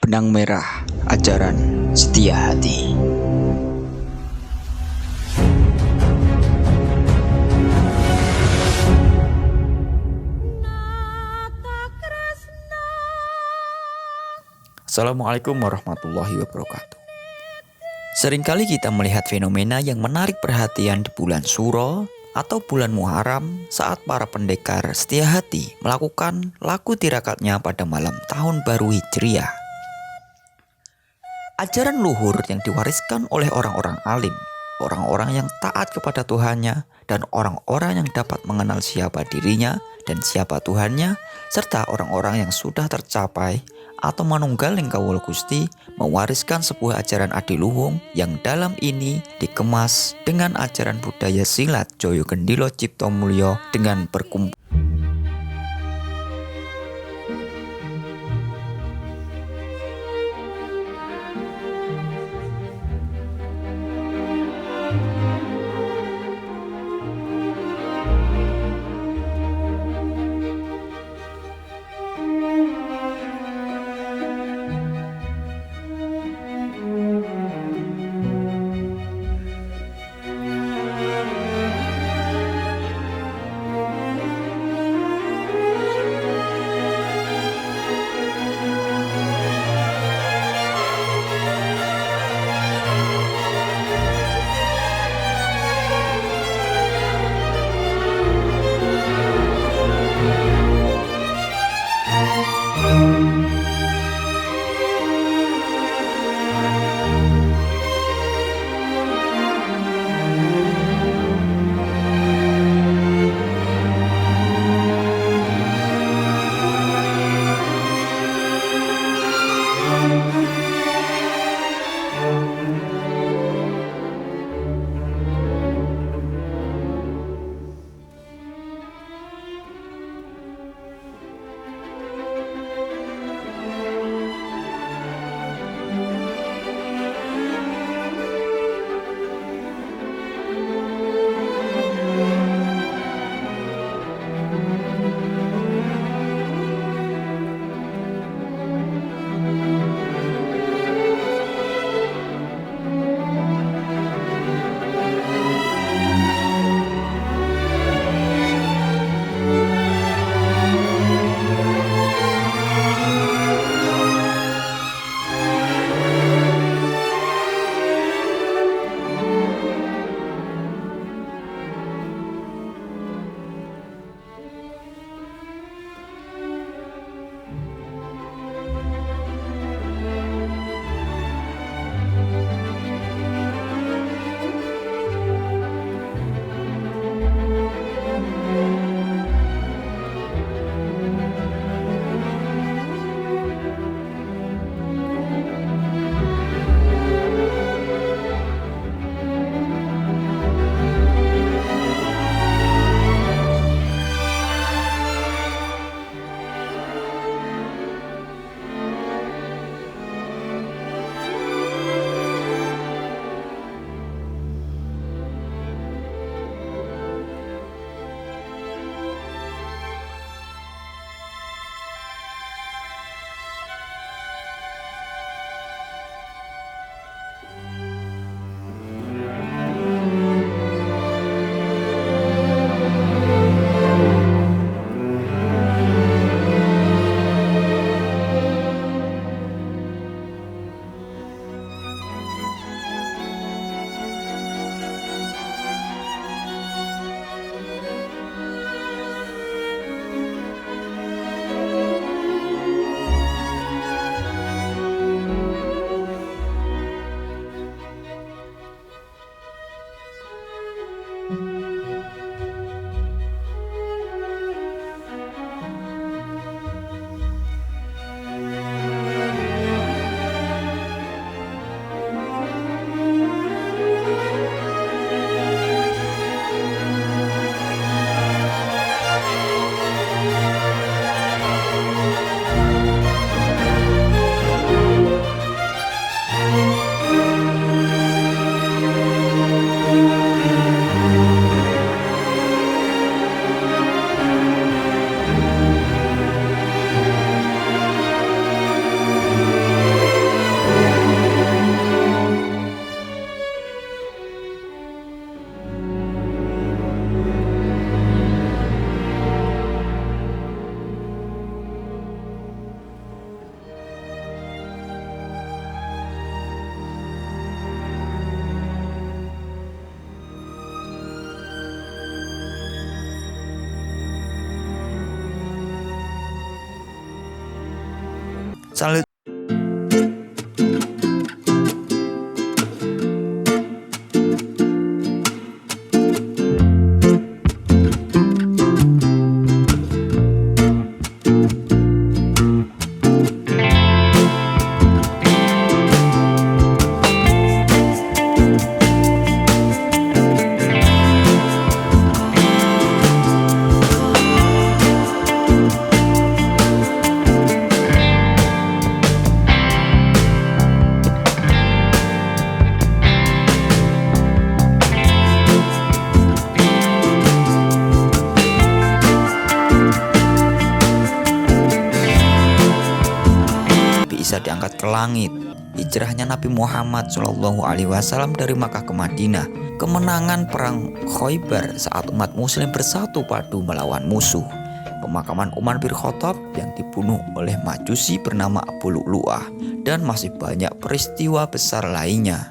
Benang merah ajaran setia hati. Assalamualaikum warahmatullahi wabarakatuh. Seringkali kita melihat fenomena yang menarik perhatian di bulan Suro atau bulan Muharram saat para pendekar setia hati melakukan laku tirakatnya pada malam tahun baru Hijriah. Ajaran luhur yang diwariskan oleh orang-orang alim, orang-orang yang taat kepada Tuhannya, dan orang-orang yang dapat mengenal siapa dirinya dan siapa Tuhannya, serta orang-orang yang sudah tercapai atau manunggaling kawula Gusti mewariskan sebuah ajaran adiluhung yang dalam ini dikemas dengan ajaran budaya silat Joyo Gendilo Cipto Mulyo dengan berkumpul Selanjutnya bisa diangkat ke langit. Hijrahnya Nabi Muhammad SAW dari Makkah ke Madinah, kemenangan perang Khaybar saat umat muslim bersatu padu melawan musuh, pemakaman Umar bin Khattab yang dibunuh oleh Majusi bernama Abu Lu'lu'ah, dan masih banyak peristiwa besar lainnya.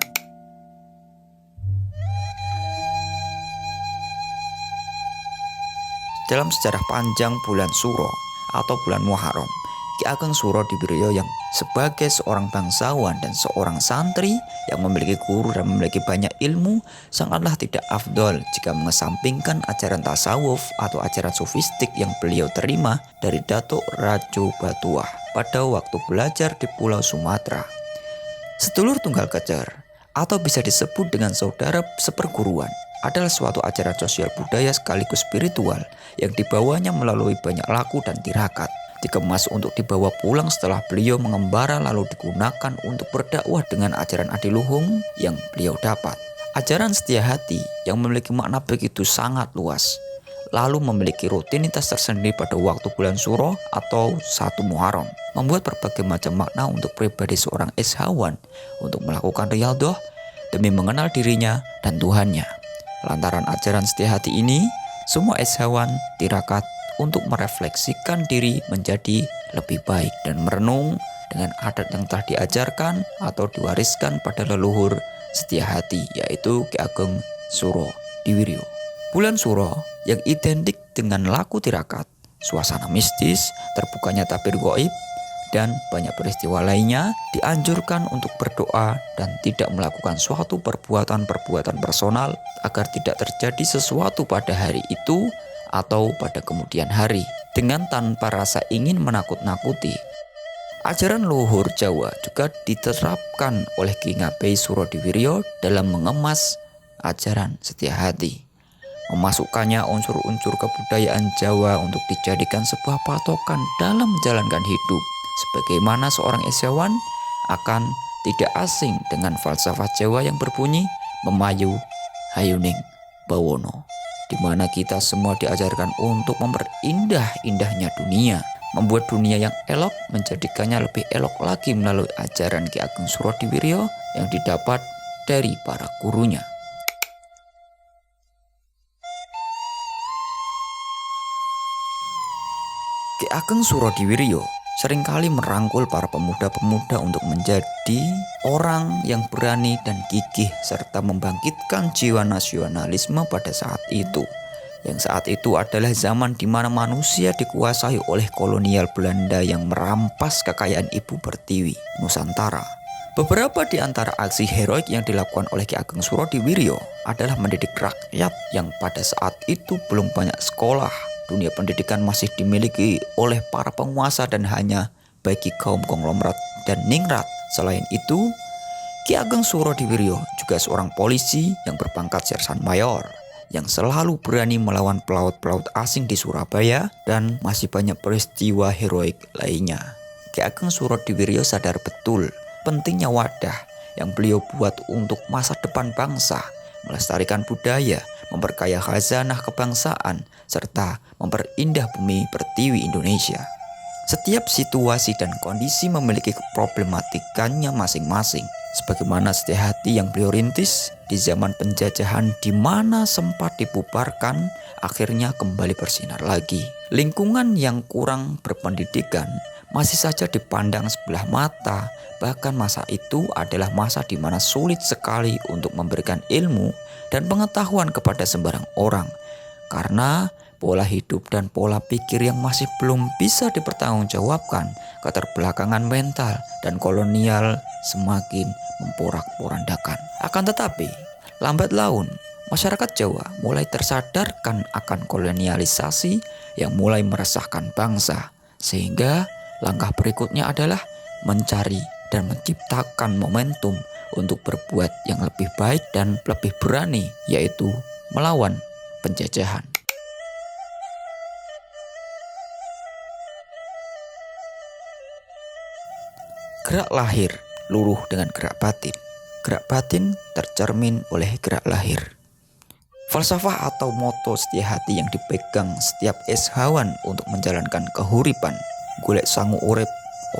Dalam sejarah panjang bulan Suro atau bulan Muharram, Ki Ageng Surodibiryo yang sebagai seorang bangsawan dan seorang santri yang memiliki guru dan memiliki banyak ilmu sangatlah tidak afdol jika mengesampingkan ajaran tasawuf atau ajaran sufistik yang beliau terima dari Datuk Rajo Batuah pada waktu belajar di Pulau Sumatera. Sedulur Tunggal Kecer atau bisa disebut dengan saudara seperguruan adalah suatu ajaran sosial budaya sekaligus spiritual yang dibawanya melalui banyak laku dan tirakat. Dikemas untuk dibawa pulang setelah beliau mengembara lalu digunakan untuk berdakwah dengan ajaran adiluhung yang beliau dapat. Ajaran setia hati yang memiliki makna begitu sangat luas, lalu memiliki rutinitas tersendiri pada waktu bulan Suro atau 1 Muharram, membuat berbagai macam makna untuk pribadi seorang ishawan untuk melakukan riyadhah demi mengenal dirinya dan Tuhannya. Lantaran ajaran setia hati ini, semua ishawan tirakat untuk merefleksikan diri menjadi lebih baik dan merenung dengan adat yang telah diajarkan atau diwariskan pada leluhur setia hati, yaitu Ki Ageng Surodibiryo. Bulan Suro yang identik dengan laku tirakat, suasana mistis, terbukanya tabir gaib, dan banyak peristiwa lainnya dianjurkan untuk berdoa dan tidak melakukan suatu perbuatan-perbuatan personal agar tidak terjadi sesuatu pada hari itu atau pada kemudian hari dengan tanpa rasa ingin menakut-nakuti. Ajaran luhur Jawa juga diterapkan oleh Ki Ngabei Surodibiryo dalam mengemas ajaran setia hati, memasukkannya unsur-unsur kebudayaan Jawa untuk dijadikan sebuah patokan dalam menjalankan hidup. Sebagaimana seorang isyawan akan tidak asing dengan falsafah Jawa yang berbunyi memayu hayuning bawono, di mana kita semua diajarkan untuk memperindah-indahnya dunia, membuat dunia yang elok menjadikannya lebih elok lagi melalui ajaran Ki Ageng Surodibiryo yang didapat dari para gurunya. Ki Ageng Surodibiryo seringkali merangkul para pemuda-pemuda untuk menjadi orang yang berani dan gigih serta membangkitkan jiwa nasionalisme pada saat itu. Yang saat itu adalah zaman di mana manusia dikuasai oleh kolonial Belanda yang merampas kekayaan Ibu Pertiwi, Nusantara. Beberapa di antara aksi heroik yang dilakukan oleh Ki Ageng Surodibiryo adalah mendidik rakyat yang pada saat itu belum banyak sekolah. Dunia pendidikan masih dimiliki oleh para penguasa dan hanya bagi kaum konglomerat dan ningrat. Selain itu, Ki Ageng Surodibiryo juga seorang polisi yang berpangkat sersan mayor yang selalu berani melawan pelaut-pelaut asing di Surabaya dan masih banyak peristiwa heroik lainnya. Ki Ageng Surodibiryo sadar betul pentingnya wadah yang beliau buat untuk masa depan bangsa, melestarikan budaya, memperkaya khazanah kebangsaan, serta memperindah bumi pertiwi Indonesia. Setiap situasi dan kondisi memiliki problematikanya masing-masing. Sebagaimana setia hati yang beliau rintis di zaman penjajahan di mana sempat dibubarkan, akhirnya kembali bersinar lagi. Lingkungan yang kurang berpendidikan masih saja dipandang sebelah mata. Bahkan masa itu adalah masa di mana sulit sekali untuk memberikan ilmu dan pengetahuan kepada sembarang orang, karena pola hidup dan pola pikir yang masih belum bisa dipertanggungjawabkan, keterbelakangan mental dan kolonial semakin memporak-porandakan. Akan tetapi, lambat laun masyarakat Jawa mulai tersadarkan akan kolonialisasi yang mulai meresahkan bangsa, sehingga langkah berikutnya adalah mencari dan menciptakan momentum untuk berbuat yang lebih baik dan lebih berani, yaitu melawan penjajahan. Gerak lahir luruh dengan gerak batin. Gerak batin tercermin oleh gerak lahir. Falsafah atau moto setia hati yang dipegang setiap eshawan untuk menjalankan kehuripan. Golek sangu urip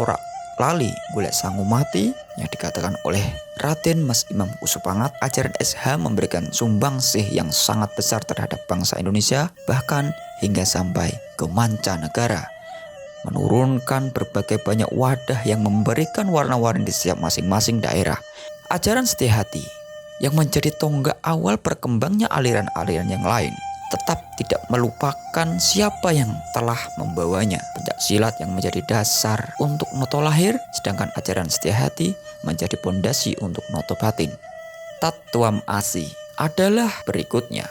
ora lali golek sangu mati, yang dikatakan oleh Raden Mas Imam Kusupangat. Ajaran SH memberikan sumbangsih yang sangat besar terhadap bangsa Indonesia, bahkan hingga sampai ke mancanegara, menurunkan berbagai banyak wadah yang memberikan warna-warni di setiap masing-masing daerah. Ajaran setia hati yang menjadi tonggak awal berkembangnya aliran-aliran yang lain tetap tidak melupakan siapa yang telah membawanya. Pencak silat yang menjadi dasar untuk noto lahir, sedangkan ajaran setia hati menjadi pondasi untuk noto batin. Tatuam Asi adalah berikutnya.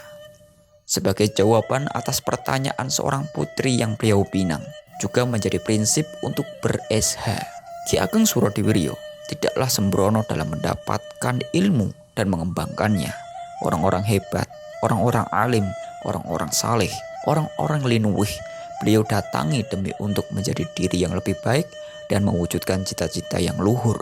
Sebagai jawaban atas pertanyaan seorang putri yang beliau pinang, juga menjadi prinsip untuk ber-SH. Ki Ageng Surodewiryo tidaklah sembrono dalam mendapatkan ilmu dan mengembangkannya. Orang-orang hebat, orang-orang alim, orang-orang saleh, orang-orang linuwih beliau datangi demi untuk menjadi diri yang lebih baik dan mewujudkan cita-cita yang luhur.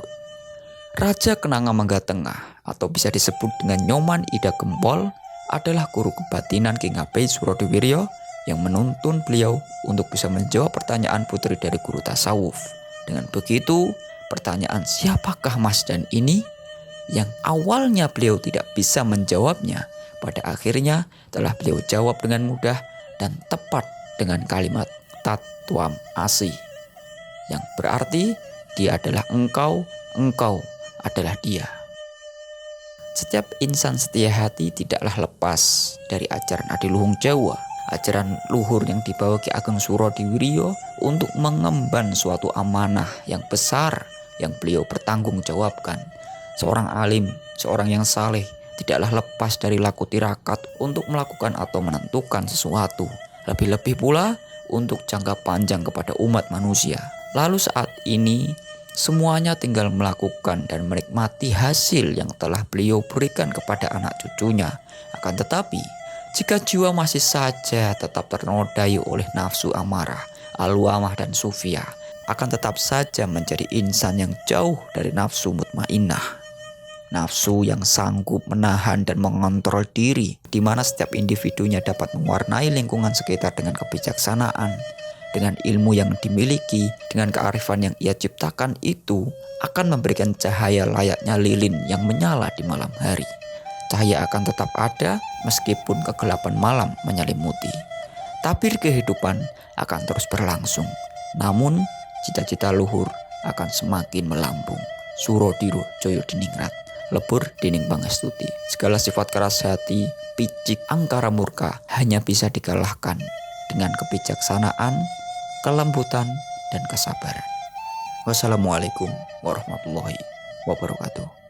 Raja Kenanga Mangga Tengah atau bisa disebut dengan Nyoman Ida Gempol adalah guru kebatinan Ki Ngabei Surodewiryo yang menuntun beliau untuk bisa menjawab pertanyaan putri dari guru tasawuf. Dengan begitu, pertanyaan siapakah Mas Dan ini yang awalnya beliau tidak bisa menjawabnya, pada akhirnya telah beliau jawab dengan mudah dan tepat dengan kalimat Tatuam Asi, yang berarti dia adalah engkau, engkau adalah dia. Setiap insan setia hati tidaklah lepas dari ajaran adiluhung Jawa, ajaran luhur yang dibawa Ki Ageng Surodewiryo untuk mengemban suatu amanah yang besar yang beliau bertanggungjawabkan. Seorang alim, seorang yang saleh tidaklah lepas dari laku tirakat untuk melakukan atau menentukan sesuatu, lebih-lebih pula untuk jangka panjang kepada umat manusia. Lalu saat ini semuanya tinggal melakukan dan menikmati hasil yang telah beliau berikan kepada anak cucunya. Akan tetapi, jika jiwa masih saja tetap ternodai oleh nafsu amarah, alwamah dan sufiyah, akan tetap saja menjadi insan yang jauh dari nafsu mutmainnah. Nafsu yang sanggup menahan dan mengontrol diri, di mana setiap individunya dapat mewarnai lingkungan sekitar dengan kebijaksanaan. Dengan ilmu yang dimiliki, dengan kearifan yang ia ciptakan itu akan memberikan cahaya layaknya lilin yang menyala di malam hari. Cahaya akan tetap ada meskipun kegelapan malam menyelimuti. Tabir kehidupan akan terus berlangsung, namun cita-cita luhur akan semakin melambung. Surodiro Joyo Diningrat, lebur Dining Pangestuti. Segala sifat keras hati, picik, angkara murka hanya bisa dikalahkan dengan kebijaksanaan, kelembutan, dan kesabaran. Wassalamualaikum warahmatullahi wabarakatuh.